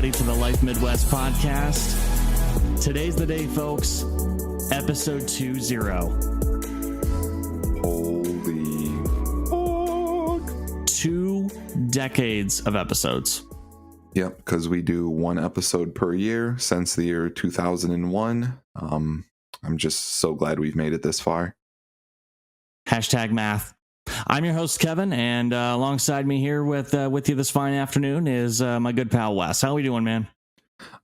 everybody, to the Life Midwest podcast. Today's the day, folks. Episode 20. Holy fuck. 2 decades of episodes. Yep, because we do one episode per year since the year 2001. I'm just so glad we've made it this far. Hashtag math. I'm your host, Kevin, and alongside me here with you this fine afternoon is my good pal, Wes. How are we doing, man?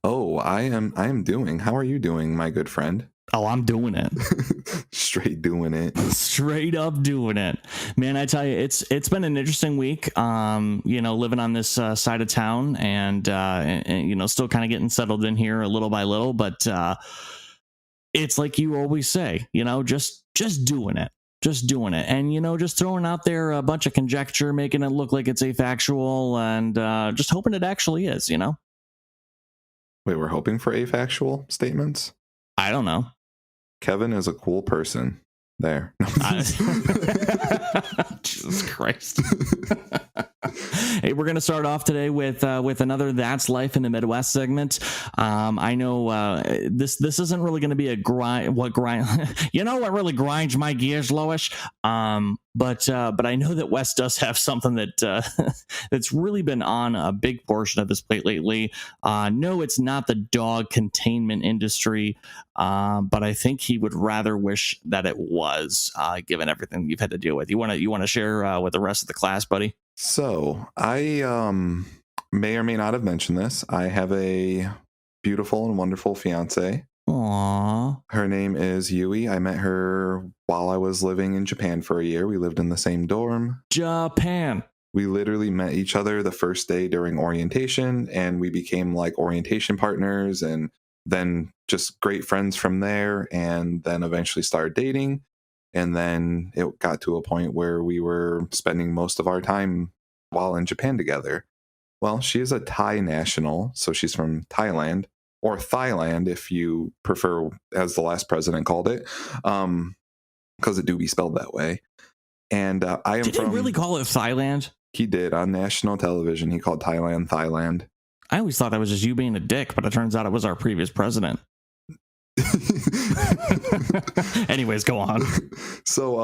Oh, I am doing. How are you doing, my good friend? Oh, I'm doing it. Straight doing it. Straight up doing it. Man, I tell you, it's been an interesting week, living on this side of town and still kind of getting settled in here a little by little, but it's like you always say, just doing it. Just doing it. And, just throwing out there a bunch of conjecture, making it look like it's a factual, and just hoping it actually is, Wait, we're hoping for factual statements? I don't know. Kevin is a cool person. There. Jesus Christ. Hey, we're going to start off today with another That's Life in the Midwest segment. I know this isn't really going to be a grind. What really grinds my gears, Loish? But I know that Wes does have something that that's really been on a big portion of his plate lately. No, it's not the dog containment industry, but I think he would rather wish that it was, given everything you've had to deal with. You want to share with the rest of the class, buddy? So I may or may not have mentioned this. I have a beautiful and wonderful fiance. Aww. Her name is Yui. I met her while I was living in Japan for a year. We lived in the same dorm. Japan. We literally met each other the first day during orientation, and we became like orientation partners, and then just great friends from there, and then eventually started dating. And then it got to a point where we were spending most of our time while in Japan together. Well, she is a Thai national, so she's from Thailand, or Thailand if you prefer, as the last president called it, because it do be spelled that way. And I am Did he really call it Thailand? He did. On national television, he called Thailand. I always thought that was just you being a dick, but it turns out it was our previous president. Anyways, go on. So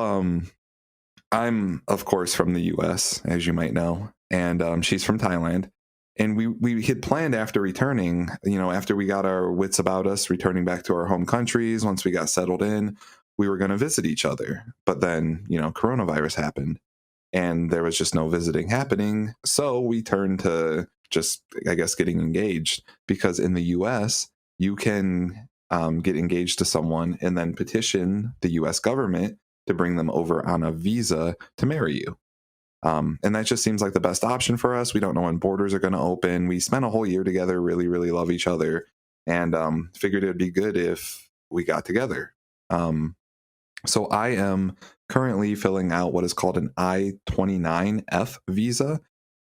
I'm of course from the US, as you might know, and she's from Thailand, and we had planned after returning, after we got our wits about us, returning back to our home countries, once we got settled in, we were going to visit each other. But then coronavirus happened and there was just no visiting happening, so we turned to just, I guess, getting engaged, because in the US you can get engaged to someone and then petition the U.S. government to bring them over on a visa to marry you. And that just seems like the best option for us. We don't know when borders are going to open. We spent a whole year together, really, really love each other, and figured it would be good if we got together. So I am currently filling out what is called an I-29F visa,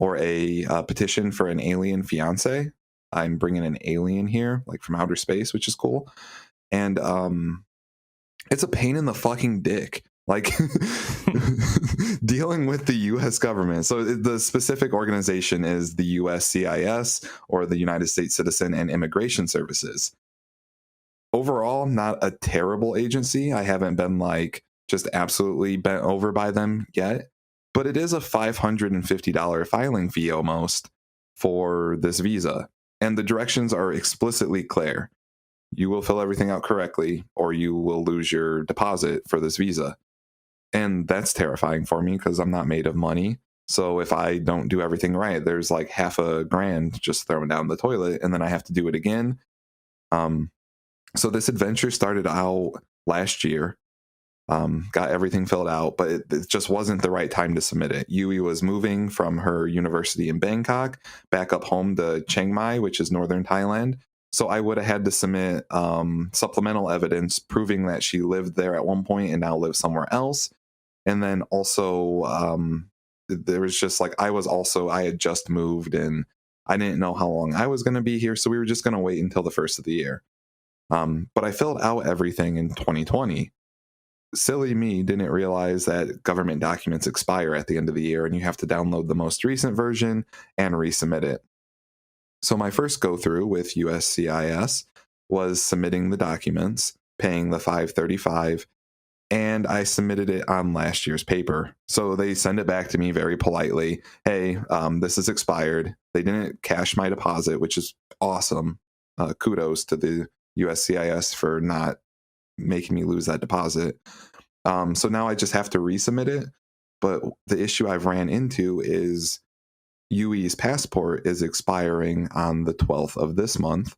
or a petition for an alien fiancé. I'm bringing an alien here, like from outer space, which is cool. And it's a pain in the fucking dick, like dealing with the U.S. government. So the specific organization is the USCIS, or the United States Citizen and Immigration Services. Overall, not a terrible agency. I haven't been just absolutely bent over by them yet, but it is a $550 filing fee almost for this visa. And the directions are explicitly clear. You will fill everything out correctly, or you will lose your deposit for this visa. And that's terrifying for me, because I'm not made of money. So if I don't do everything right, there's like $50,000 just thrown down the toilet, and then I have to do it again. So this adventure started out last year. Got everything filled out, but it just wasn't the right time to submit it. Yui was moving from her university in Bangkok back up home to Chiang Mai, which is northern Thailand. So I would have had to submit supplemental evidence proving that she lived there at one point and now lives somewhere else. And then also there was just I had just moved and I didn't know how long I was going to be here. So we were just going to wait until the first of the year. But I filled out everything in 2020. Silly me didn't realize that government documents expire at the end of the year and you have to download the most recent version and resubmit it. So my first go through with USCIS was submitting the documents, paying the $535, and I submitted it on last year's paper. So they send it back to me very politely. Hey, this is expired. They didn't cash my deposit, which is awesome. Kudos to the USCIS for not making me lose that deposit. So now I just have to resubmit it. But the issue I've ran into is Yui's passport is expiring on the 12th of this month.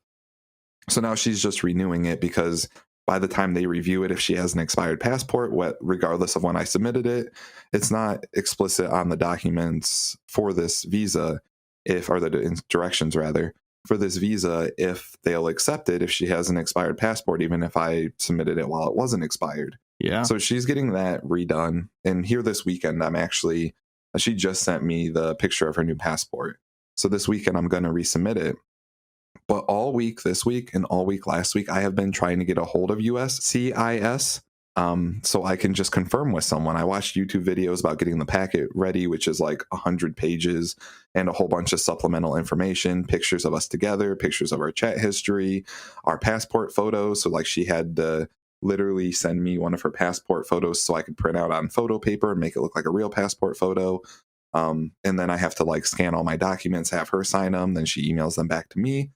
So now she's just renewing it because by the time they review it, if she has an expired passport, regardless of when I submitted it, it's not explicit on the documents for this visa, or the directions rather, for this visa, if they'll accept it if she has an expired passport, even if I submitted it while it wasn't expired. Yeah. So she's getting that redone. And here this weekend, she just sent me the picture of her new passport. So this weekend, I'm going to resubmit it. But all week this week and all week last week, I have been trying to get a hold of USCIS so I can just confirm with someone. I watched YouTube videos about getting the packet ready, which is like 100 pages and a whole bunch of supplemental information, pictures of us together, pictures of our chat history, our passport photos. So like she had to literally send me one of her passport photos so I could print out on photo paper and make it look like a real passport photo. And then I have to like scan all my documents, have her sign them, then she emails them back to me.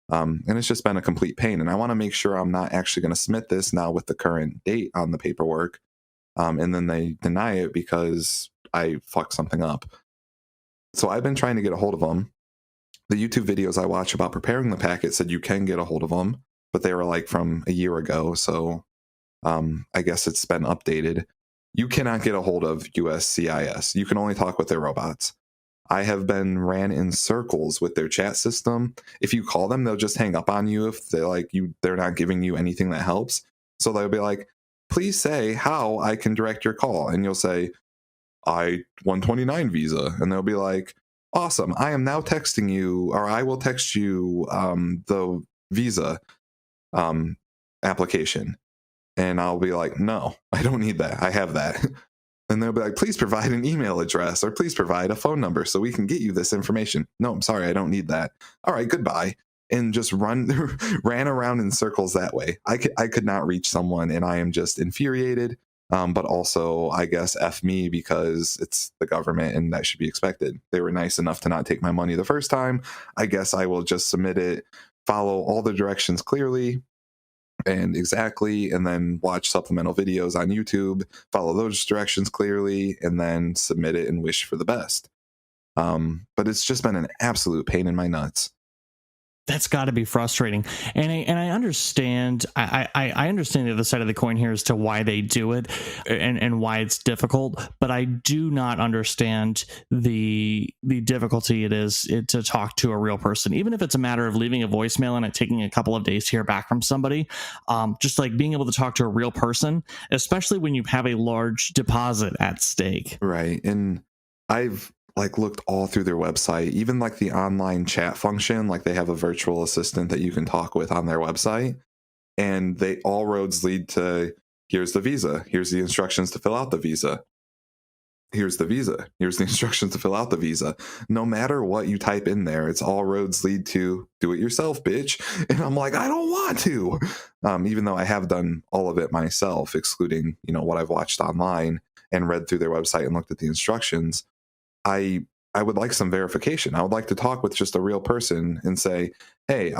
And it's just been a complete pain. And I want to make sure I'm not actually going to submit this now with the current date on the paperwork. And then they deny it because I fucked something up. So I've been trying to get a hold of them. The YouTube videos I watch about preparing the packet said you can get a hold of them, but they were like from a year ago. So I guess it's been updated. You cannot get a hold of USCIS. You can only talk with their robots. I have been ran in circles with their chat system. If you call them, they'll just hang up on you if they're not giving you anything that helps. So they'll be like, please say how I can direct your call. And you'll say, I-129 visa. And they'll be like, awesome. I am now texting you, or I will text you the visa application. And I'll be like, no, I don't need that. I have that. And they'll be like, please provide an email address or please provide a phone number so we can get you this information. No, I'm sorry, I don't need that. All right, goodbye. And just ran around in circles that way. I could not reach someone, and I am just infuriated. But also, I guess, F me, because it's the government and that should be expected. They were nice enough to not take my money the first time. I guess I will just submit it, follow all the directions clearly and exactly, and then watch supplemental videos on YouTube, follow those directions clearly, and then submit it and wish for the best. But it's just been an absolute pain in my nuts. That's got to be frustrating, and I understand. I understand the other side of the coin here as to why they do it and why it's difficult. But I do not understand the difficulty it is to talk to a real person, even if it's a matter of leaving a voicemail and it taking a couple of days to hear back from somebody. Just like being able to talk to a real person, especially when you have a large deposit at stake. Right, and I've looked all through their website, even like the online chat function, like they have a virtual assistant that you can talk with on their website, and all roads lead to, here's the visa, here's the instructions to fill out the visa, here's the visa, here's the instructions to fill out the visa. No matter what you type in there, it's all roads lead to do it yourself, bitch. And I'm like, I don't want to, even though I have done all of it myself, excluding what I've watched online and read through their website and looked at the instructions. I would like some verification. I would like to talk with just a real person and say, hey,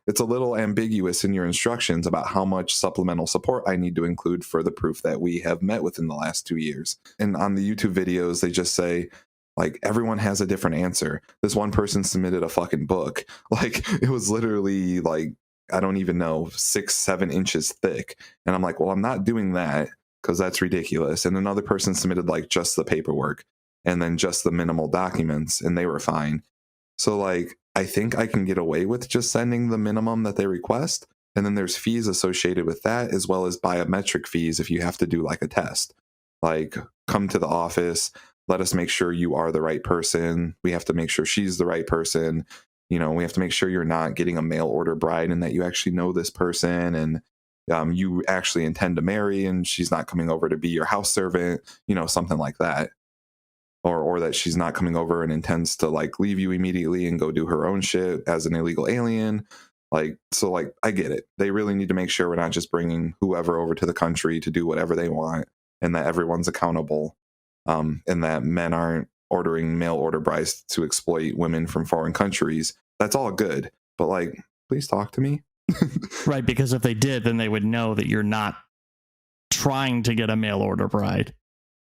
it's a little ambiguous in your instructions about how much supplemental support I need to include for the proof that we have met within the last 2 years. And on the YouTube videos, they just say, like, everyone has a different answer. This one person submitted a fucking book. Like, it was literally like, I don't even know, 6-7 inches thick. And I'm like, well, I'm not doing that because that's ridiculous. And another person submitted like just the paperwork and then just the minimal documents, and they were fine. So like, I think I can get away with just sending the minimum that they request. And then there's fees associated with that, as well as biometric fees if you have to do like a test. Like, come to the office, let us make sure you are the right person. We have to make sure she's the right person. We have to make sure you're not getting a mail order bride and that you actually know this person and you actually intend to marry and she's not coming over to be your house servant, something like that. or that she's not coming over and intends to like leave you immediately and go do her own shit as an illegal alien. Like, so like, I get it. They really need to make sure we're not just bringing whoever over to the country to do whatever they want, and that everyone's accountable, and that men aren't ordering mail order brides to exploit women from foreign countries. That's all good. But like, please talk to me. Right, because if they did, then they would know that you're not trying to get a mail order bride.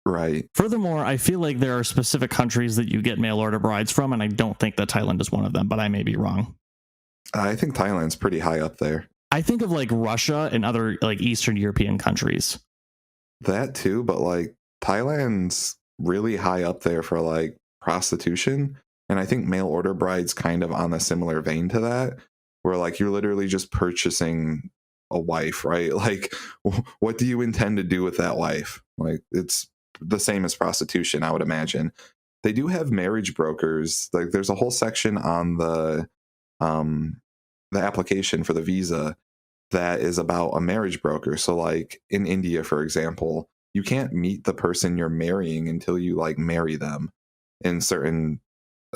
Right. Furthermore, I feel like there are specific countries that you get mail order brides from, and I don't think that Thailand is one of them, but I may be wrong. I think Thailand's pretty high up there. I think of like Russia and other like Eastern European countries. That too, but like Thailand's really high up there for like prostitution. And I think mail order brides kind of on a similar vein to that, where like you're literally just purchasing a wife, right? Like, what do you intend to do with that wife? Like, it's the same as prostitution, I would imagine. They do have marriage brokers. Like, there's a whole section on the application for the visa that is about a marriage broker. So like in India, for example, you can't meet the person you're marrying until you like marry them in certain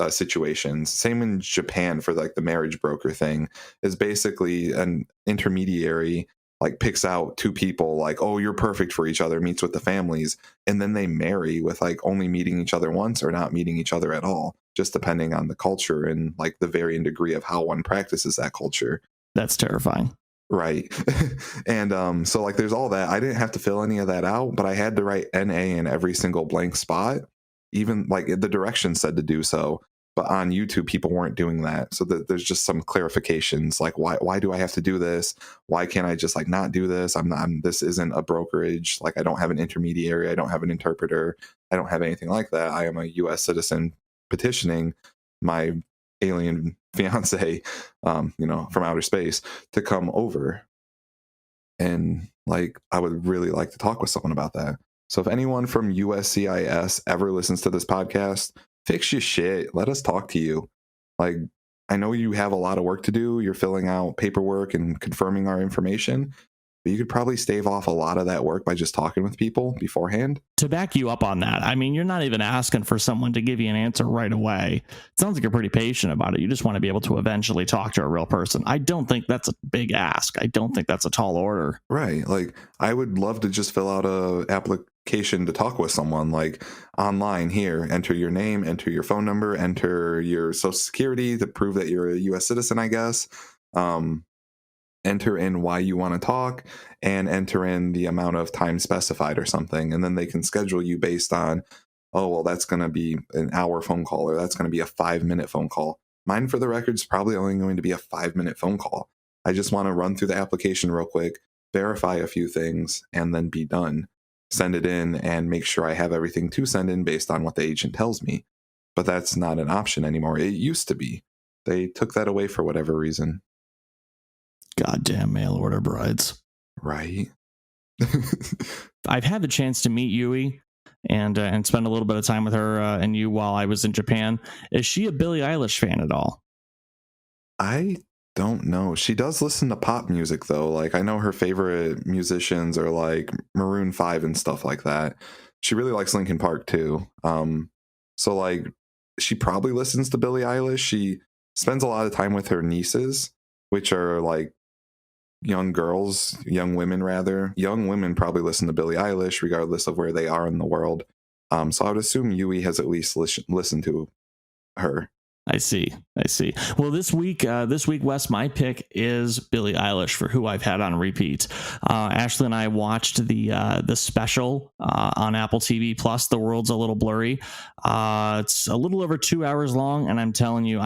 situations. Same in Japan for like the marriage broker thing, is basically an intermediary like picks out two people like, oh, you're perfect for each other, meets with the families, and then they marry with like only meeting each other once or not meeting each other at all, just depending on the culture and like the varying degree of how one practices that culture. That's terrifying. Right. And so like there's all that. I didn't have to fill any of that out, but I had to write NA in every single blank spot. Even like the directions said to do so, but on YouTube people weren't doing that. So that there's just some clarifications like why do I have to do this? Why can't I just like not do this? This isn't a brokerage. Like I don't have an intermediary, I don't have an interpreter, I don't have anything like that. I am a US citizen petitioning my alien fiance, from outer space to come over. And like, I would really like to talk with someone about that. So if anyone from USCIS ever listens to this podcast, fix your shit. Let us talk to you. Like, I know you have a lot of work to do. You're filling out paperwork and confirming our information, but you could probably stave off a lot of that work by just talking with people beforehand. To back you up on that, I mean, you're not even asking for someone to give you an answer right away. It sounds like you're pretty patient about it. You just want to be able to eventually talk to a real person. I don't think that's a big ask. I don't think that's a tall order. Right. Like, I would love to just fill out a application to talk with someone, like online here. Enter your name, enter your phone number, enter your social security to prove that you're a US citizen, I guess. Enter in why you want to talk and enter in the amount of time specified or something. And then they can schedule you based on, oh, well, that's going to be an hour phone call or that's going to be a 5-minute phone call. Mine, for the record, is probably only going to be a 5-minute phone call. I just want to run through the application real quick, verify a few things, and then be done. Send it in and make sure I have everything to send in based on what the agent tells me. But that's not an option anymore. It used to be. They took that away for whatever reason. Goddamn mail order brides. Right. I've had the chance to meet Yui and spend a little bit of time with her and you while I was in Japan. Is she a Billie Eilish fan at all? I don't know. She does listen to pop music though. Like I know her favorite musicians are like Maroon 5 and stuff like that. She really likes Linkin Park too. So like she probably listens to Billie Eilish. She spends a lot of time with her nieces, which are like young women. Young women probably listen to Billie Eilish regardless of where they are in the world. So I would assume Yui has at least listened to her. I see. Well, this week, Wes, my pick is Billie Eilish for who I've had on repeat. Ashley and I watched the special on Apple TV Plus. The World's a Little Blurry. It's a little over 2 hours long, and I'm telling you,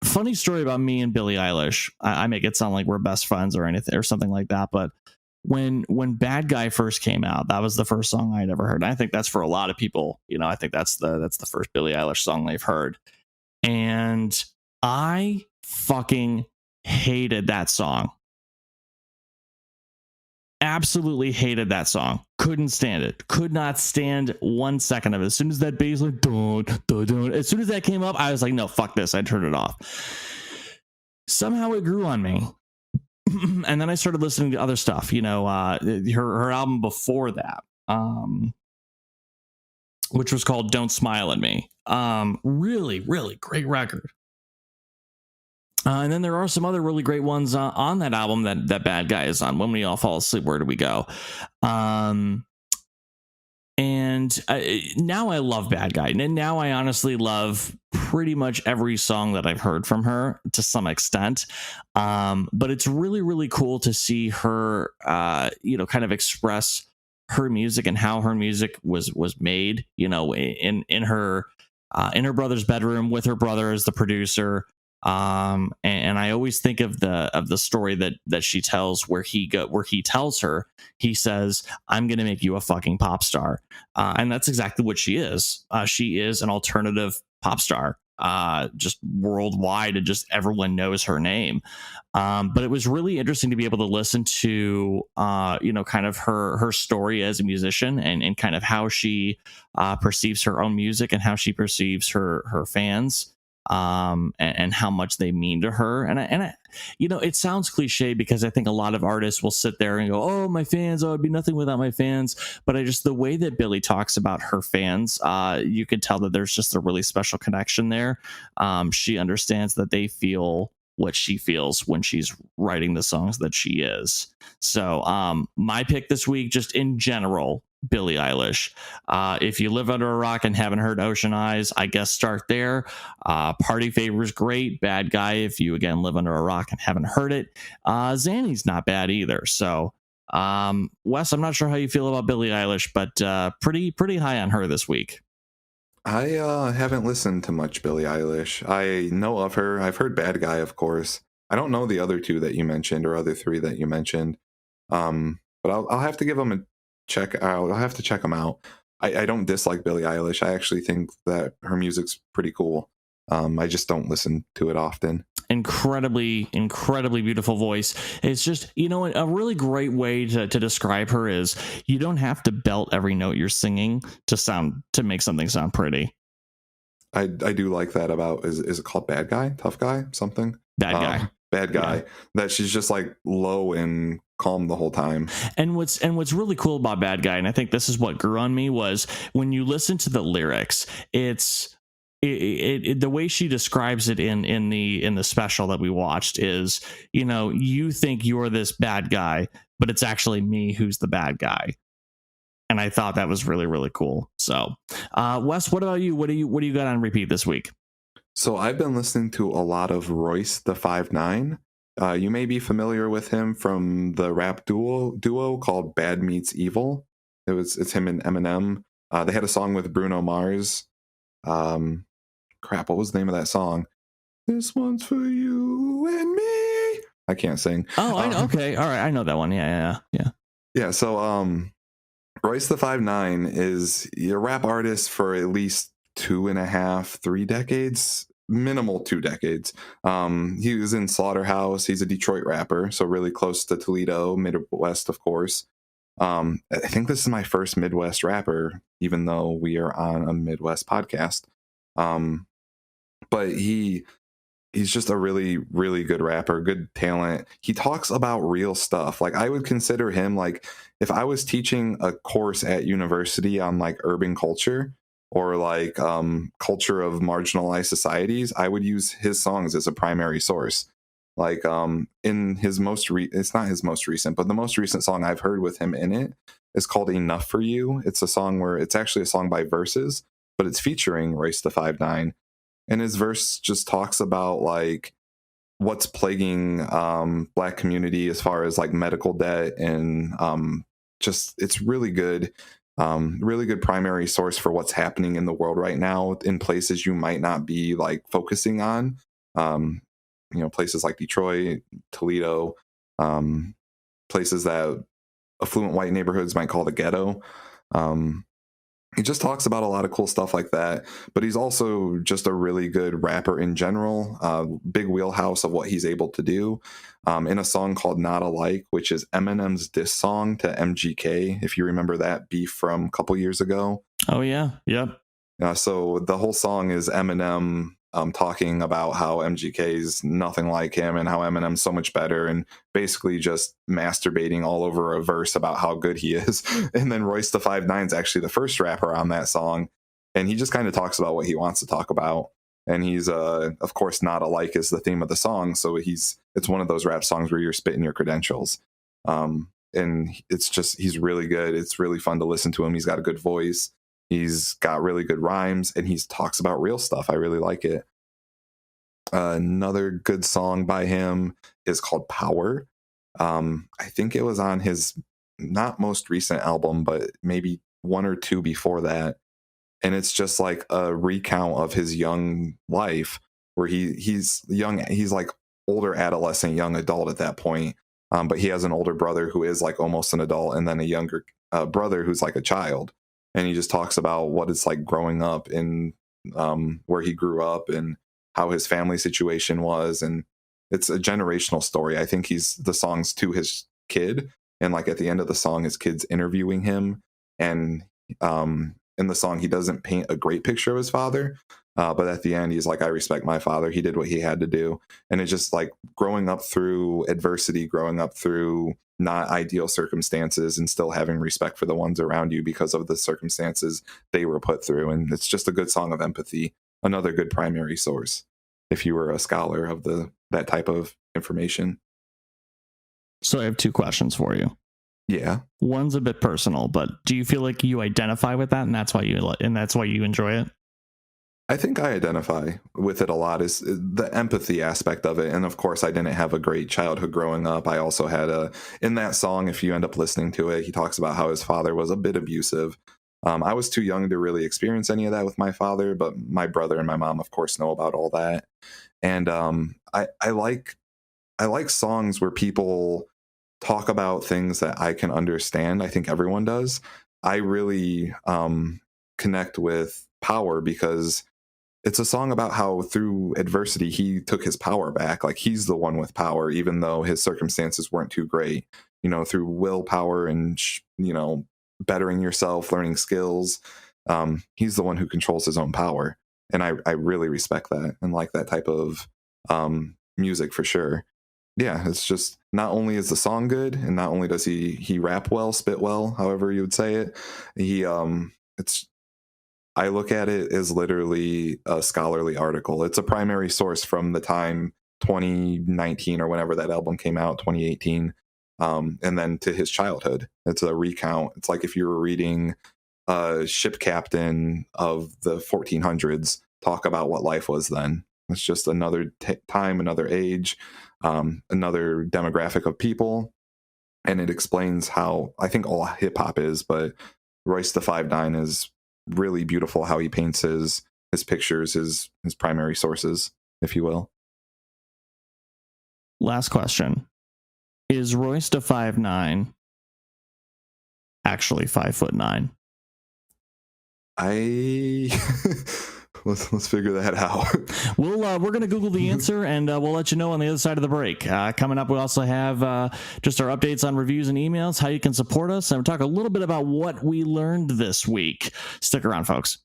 funny story about me and Billie Eilish. I make it sound like we're best friends or anything or something like that, but when Bad Guy first came out, that was the first song I'd ever heard. And I think that's for a lot of people. I think that's the first Billie Eilish song they've heard. And I fucking hated that song. Absolutely hated that song. Couldn't stand it. Could not stand 1 second of it. As soon as that bass like dun, dun, dun, as soon as that came up, I was like, no, fuck this. I turned it off. Somehow it grew on me. And then I started listening to other stuff, her album before that. which was called Don't Smile at Me. Really, really great record. And then there are some other really great ones on that album that Bad Guy is on. When We All Fall Asleep, Where Do We Go? And now I love Bad Guy. And now I honestly love pretty much every song that I've heard from her to some extent. But it's really, really cool to see her, kind of express her music and how her music was made, in her brother's bedroom with her brother as the producer. And I always think of the story that she tells where he tells her, he says, "I'm going to make you a fucking pop star." And that's exactly what she is. She is an alternative pop star, just worldwide, and just everyone knows her name. But it was really interesting to be able to listen to, kind of her story as a musician and kind of how she perceives her own music and how she perceives her fans. And how much they mean to her. And I, it sounds cliche because I think a lot of artists will sit there and go, "Oh, my fans, I'd be nothing without my fans." But the way that Billie talks about her fans, you can tell that there's just a really special connection there. She understands that they feel what she feels when she's writing the songs that she is. So my pick this week, just in general, Billie Eilish. If you live under a rock and haven't heard Ocean Eyes, I guess start there. Party Favor is great. Bad Guy, if you again live under a rock and haven't heard it. Zanny's not bad either. So Wes, I'm not sure how you feel about Billie Eilish, but pretty high on her this week. I haven't listened to much Billie Eilish. I know of her. I've heard Bad Guy, of course. I don't know the other two that you mentioned or other three that you mentioned. But I'll have to give them a check. I'll have to check them out. I don't dislike Billie Eilish. I actually think that her music's pretty cool. I just don't listen to it often. Incredibly beautiful voice. It's just, a really great way to describe her is you don't have to belt every note you're singing to make something sound pretty. I do like that about, is it called Bad Guy? Tough Guy? Something? Bad Guy. Bad Guy. Yeah. That she's just like low and calm the whole time. And what's really cool about Bad Guy, and I think this is what grew on me, was when you listen to the lyrics, it's the way she describes it in the special that we watched is, you think you're this bad guy, but it's actually me who's the bad guy. And I thought that was really, really cool. So, Wes, what about you? What do you got on repeat this week? So I've been listening to a lot of Royce the 5'9". You may be familiar with him from the rap duo called Bad Meets Evil. It's him and Eminem. They had a song with Bruno Mars. What was the name of that song? This one's for you and me. I can't sing. Oh, I know. Okay, all right, I know that one. Yeah. So Royce the 5'9" is a rap artist for at least 2.5, 3 decades, minimal 2 decades. He was in Slaughterhouse. He's a Detroit rapper, so really close to Toledo, Midwest, of course. I think this is my first Midwest rapper, even though we are on a Midwest podcast. But he's just a really, really good rapper, good talent. He talks about real stuff. Like, I would consider him, like, if I was teaching a course at university on like urban culture or like culture of marginalized societies, I would use his songs as a primary source. Like in his it's not his most recent, but the most recent song I've heard with him in it is called Enough for You. It's a song where it's actually a song by Verses, but it's featuring Royce the 5'9". And his verse just talks about like what's plaguing Black community as far as like medical debt and just it's really good primary source for what's happening in the world right now in places you might not be like focusing on. Places like Detroit, Toledo, places that affluent white neighborhoods might call the ghetto. He just talks about a lot of cool stuff like that, but he's also just a really good rapper in general. Big wheelhouse of what he's able to do. In a song called Not Alike, which is Eminem's diss song to MGK, if you remember that beef from a couple years ago. Oh yeah, yep. So the whole song is Eminem talking about how MGK is nothing like him and how Eminem's so much better, and basically just masturbating all over a verse about how good he is. And then Royce the 5'9" is actually the first rapper on that song, and he just kind of talks about what he wants to talk about. And he's of course, not alike is the theme of the song, so it's one of those rap songs where you're spitting your credentials. And he's really good. It's really fun to listen to him. He's got a good voice. He's got really good rhymes, and he talks about real stuff. I really like it. Another good song by him is called Power. I think it was on his not most recent album, but maybe one or two before that. And it's just like a recount of his young life, where he's young. He's like older adolescent, young adult at that point. But he has an older brother who is like almost an adult, and then a younger brother who's like a child. And he just talks about what it's like growing up in where he grew up and how his family situation was. And it's a generational story. I think the song's to his kid. And like at the end of the song, his kid's interviewing him. And in the song, he doesn't paint a great picture of his father. But at the end, he's like, I respect my father. He did what he had to do. And it's just like growing up through adversity, growing up through not ideal circumstances, and still having respect for the ones around you because of the circumstances they were put through. And it's just a good song of empathy. Another good primary source if you were a scholar of that type of information. So I have two questions for you. Yeah. One's a bit personal, but do you feel like you identify with that, and that's why you enjoy it? I think I identify with it a lot, is the empathy aspect of it. And of course, I didn't have a great childhood growing up. I also had in that song, if you end up listening to it, he talks about how his father was a bit abusive. I was too young to really experience any of that with my father, but my brother and my mom, of course, know about all that. And I like songs where people talk about things that I can understand. I think everyone does. I really connect with Power because it's a song about how through adversity he took his power back. Like he's the one with power, even though his circumstances weren't too great. Through willpower and bettering yourself, learning skills, he's the one who controls his own power. And I really respect that and like that type of music for sure. Yeah, it's just, not only is the song good, and not only does he rap well, spit well, however you would say it, I look at it as literally a scholarly article. It's a primary source from the time 2019 or whenever that album came out, 2018, and then to his childhood. It's a recount. It's like if you were reading a ship captain of the 1400s talk about what life was then. It's just another time, another age, another demographic of people. And it explains how I think all hip hop is, but Royce da 5'9" is really beautiful how he paints his pictures, his primary sources, if you will. Last question. Is Royce da 5'9" actually 5'9"? Let's figure that out. We're gonna Google the answer, and we'll let you know on the other side of the break. Coming up, we also have just our updates on reviews and emails, how you can support us, and we'll talk a little bit about what we learned this week. Stick around, folks.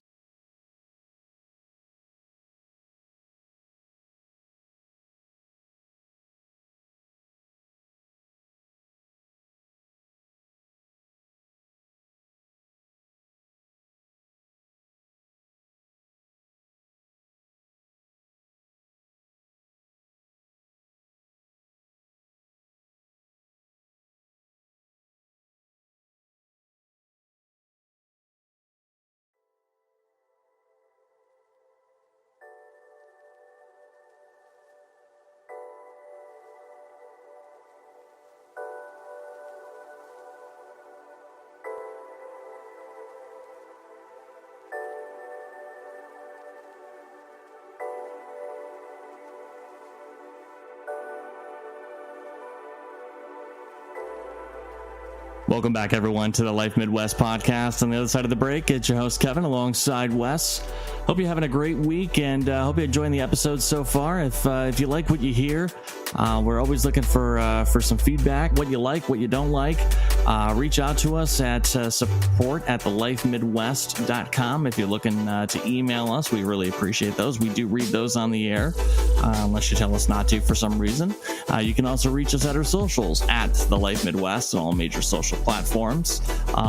Welcome back, everyone, to the Life Midwest podcast. On the other side of the break, it's your host, Kevin, alongside Wes. Hope you're having a great week, and hope you're enjoying the episodes so far. If you like what you hear, we're always looking for some feedback, what you like, what you don't like. Reach out to us at support@thelifemidwest.com if you're looking to email us. We really appreciate those. We do read those on the air, unless you tell us not to for some reason. You can also reach us at our socials at The Life Midwest on all major social platforms.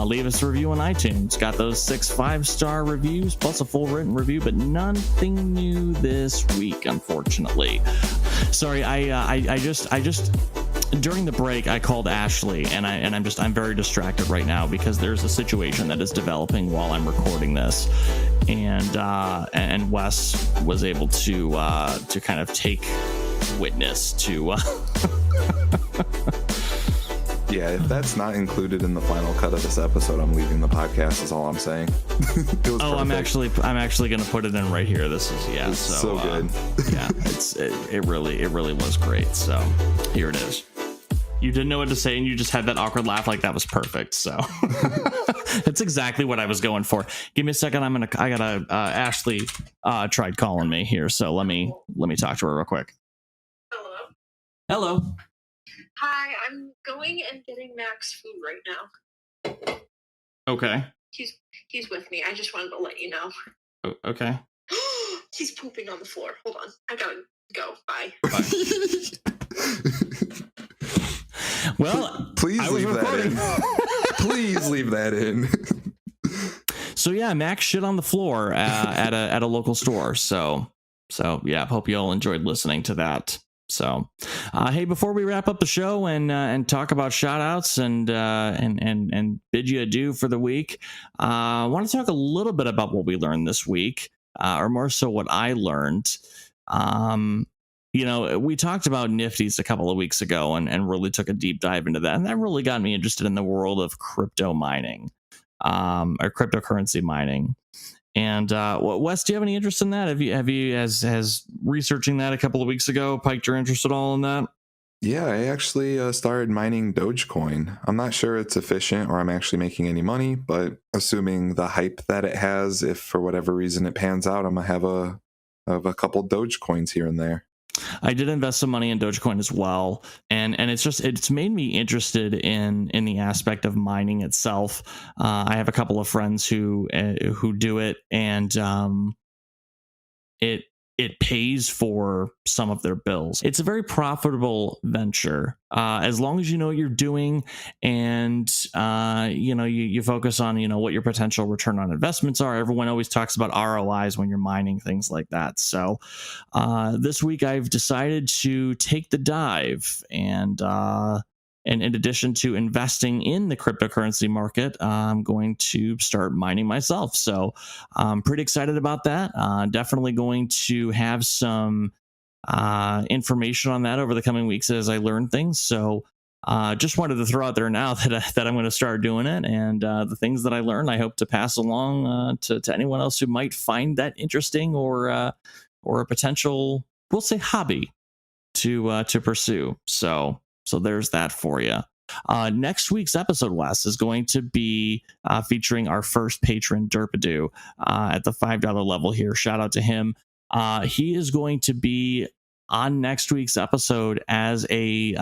Leave us a review on iTunes. Got those 6 5-star reviews plus a full written review, but nothing new this week, unfortunately. Sorry, I just during the break I called Ashley, and I'm very distracted right now because there's a situation that is developing while I'm recording this, and Wes was able to kind of take witness to. Yeah, if that's not included in the final cut of this episode, I'm leaving the podcast. Is all I'm saying. I'm actually going to put it in right here. This is so good. Yeah, it really was great. So here it is. You didn't know what to say, and you just had that awkward laugh. Like that was perfect. So that's exactly what I was going for. Give me a second. I gotta Ashley tried calling me here, so let me talk to her real quick. Hello. Hi, I'm going and getting Max food right now. Okay. He's with me. I just wanted to let you know. Okay. He's pooping on the floor. Hold on. I gotta go. Bye. Well, please leave that in. Please leave that in. So yeah, Max shit on the floor at a local store. So yeah, hope you all enjoyed listening to that. So, hey, before we wrap up the show and talk about shout outs and bid you adieu for the week, I want to talk a little bit about what we learned this week, or more so what I learned. We talked about Nifties a couple of weeks ago and really took a deep dive into that. And that really got me interested in the world of crypto mining, or cryptocurrency mining. And Wes, do you have any interest in that? Have you as researching that a couple of weeks ago piqued your interest at all in that? Yeah, I actually started mining Dogecoin. I'm not sure it's efficient or I'm actually making any money, but assuming the hype that it has, if for whatever reason it pans out, I'm gonna have a couple Dogecoins here and there. I did invest some money in Dogecoin as well, and it's made me interested in the aspect of mining itself. I have a couple of friends who do it, and it pays for some of their bills. It's a very profitable venture as long as you know what you're doing, and you focus on what your potential return on investments are. Everyone always talks about ROIs when you're mining, things like that. So this week I've decided to take the dive, and in addition to investing in the cryptocurrency market, I'm going to start mining myself. So I'm pretty excited about that. Definitely going to have some information on that over the coming weeks as I learn things. So just wanted to throw out there now that I'm going to start doing it. And the things that I learned, I hope to pass along to anyone else who might find that interesting or a potential, we'll say, hobby to pursue. So there's that for you. Next week's episode, Wes, is going to be featuring our first patron, Derpadoo, at the $5 level here. Shout out to him. He is going to be on next week's episode as a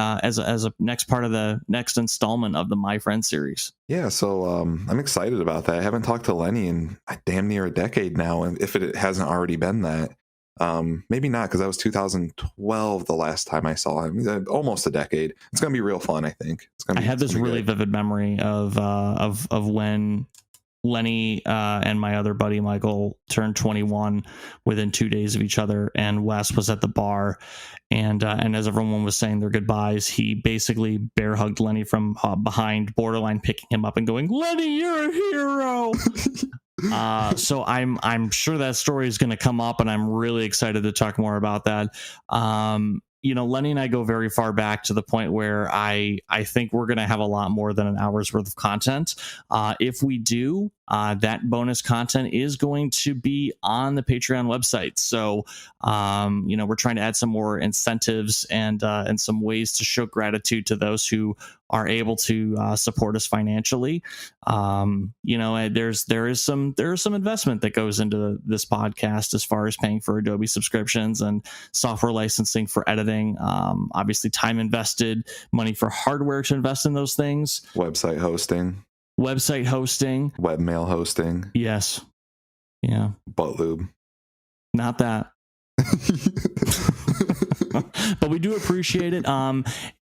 next part of the next installment of the My Friend series. Yeah, so I'm excited about that. I haven't talked to Lenny in damn near a decade now, and if it hasn't already been that. Maybe not, because that was 2012 the last time I saw him. Almost a decade. It's gonna be real fun. I think it's gonna. I had this really vivid memory of when Lenny and my other buddy Michael turned 21 within 2 days of each other, and Wes was at the bar, and as everyone was saying their goodbyes, he basically bear hugged Lenny from behind, borderline picking him up and going, "Lenny, you're a hero." So I'm sure that story is going to come up, and I'm really excited to talk more about that. Lenny and I go very far back to the point where I think we're going to have a lot more than an hour's worth of content. If we do, that bonus content is going to be on the Patreon website. So, we're trying to add some more incentives and some ways to show gratitude to those who are able to support us financially. There is some investment that goes into this podcast as far as paying for Adobe subscriptions and software licensing for editing. Obviously, time invested, money for hardware to invest in those things. Website hosting, webmail hosting. Yes. Yeah. Butt lube. Not that. But we do appreciate it.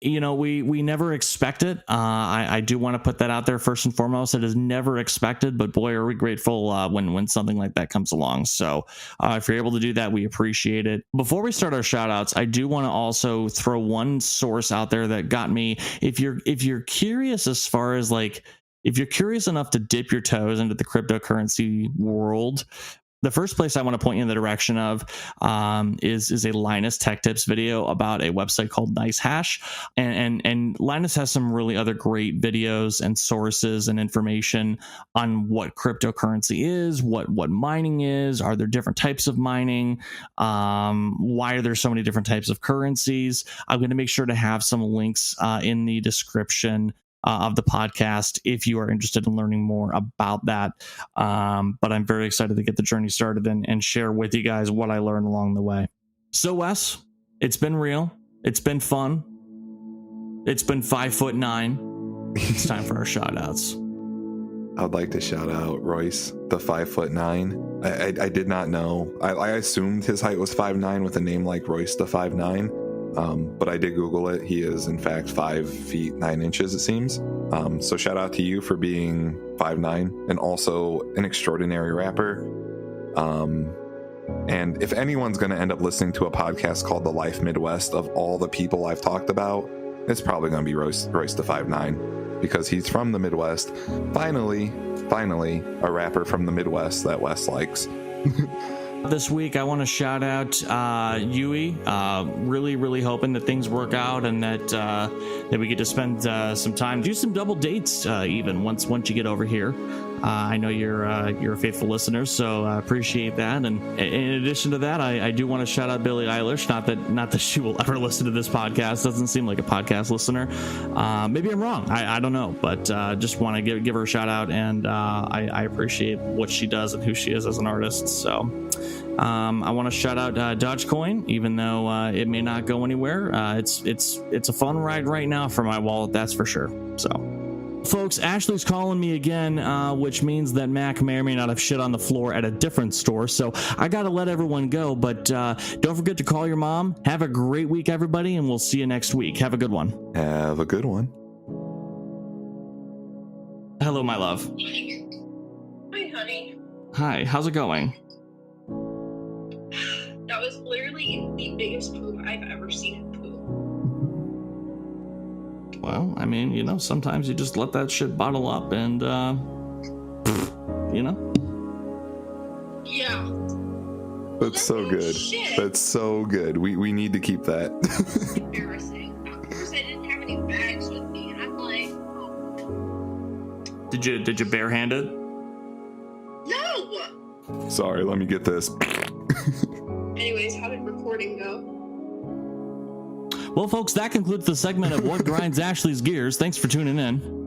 We never expect it. I do want to put that out there first and foremost. It is never expected, but boy, are we grateful when something like that comes along. So if you're able to do that, we appreciate it. Before we start our shout outs, I do want to also throw one source out there that got me. If you're curious as far as if you're curious enough to dip your toes into the cryptocurrency world, the first place I want to point you in the direction of is a Linus Tech Tips video about a website called NiceHash. And Linus has some really other great videos and sources and information on what cryptocurrency is, what mining is, are there different types of mining, why are there so many different types of currencies. I'm going to make sure to have some links in the description of the podcast if you are interested in learning more about that. But I'm very excited to get the journey started and share with you guys what I learned along the way. So Wes, it's been real. It's been fun. It's been 5'9". It's time for our shout outs. I'd like to shout out Royce, the 5'9". I did not know. I assumed his height was 5'9" with a name like Royce the 5'9". But I did Google it. He is in fact 5 feet 9 inches, it seems. So shout out to you for being 5'9" and also an extraordinary rapper. And if anyone's going to end up listening to a podcast called The Life Midwest, of all the people I've talked about, it's probably going to be Royce the 5'9", because he's from the Midwest. Finally, a rapper from the Midwest that Wes likes. This week, I want to shout out Yui. Really hoping that things work out and that we get to spend some time, do some double dates even once you get over here. I know you're a faithful listener, so I appreciate that. And in addition to that, I do want to shout out Billie Eilish. Not that she will ever listen to this podcast. Doesn't seem like a podcast listener. Maybe I'm wrong. I don't know, but just want to give her a shout out, and I appreciate what she does and who she is as an artist. So. I want to shout out Dogecoin, even though it may not go anywhere. It's a fun ride right now for my wallet, that's for sure. So, folks, Ashley's calling me again, which means that Mac may or may not have shit on the floor at a different store. So I got to let everyone go, but don't forget to call your mom. Have a great week, everybody, and we'll see you next week. Have a good one. Have a good one. Hello, my love. Hi, honey. Hi, how's it going? That was literally the biggest poop I've ever seen in poop. Well, I mean, sometimes you just let that shit bottle up and, Yeah. That's so good. Shit. That's so good. We need to keep that. Embarrassing. Of course, I didn't have any bags with me, and I'm like, oh. Did you barehand it? No! Sorry, let me get this. Anyways, how did recording go? Well, folks, that concludes the segment of What Grinds Ashley's Gears. Thanks for tuning in.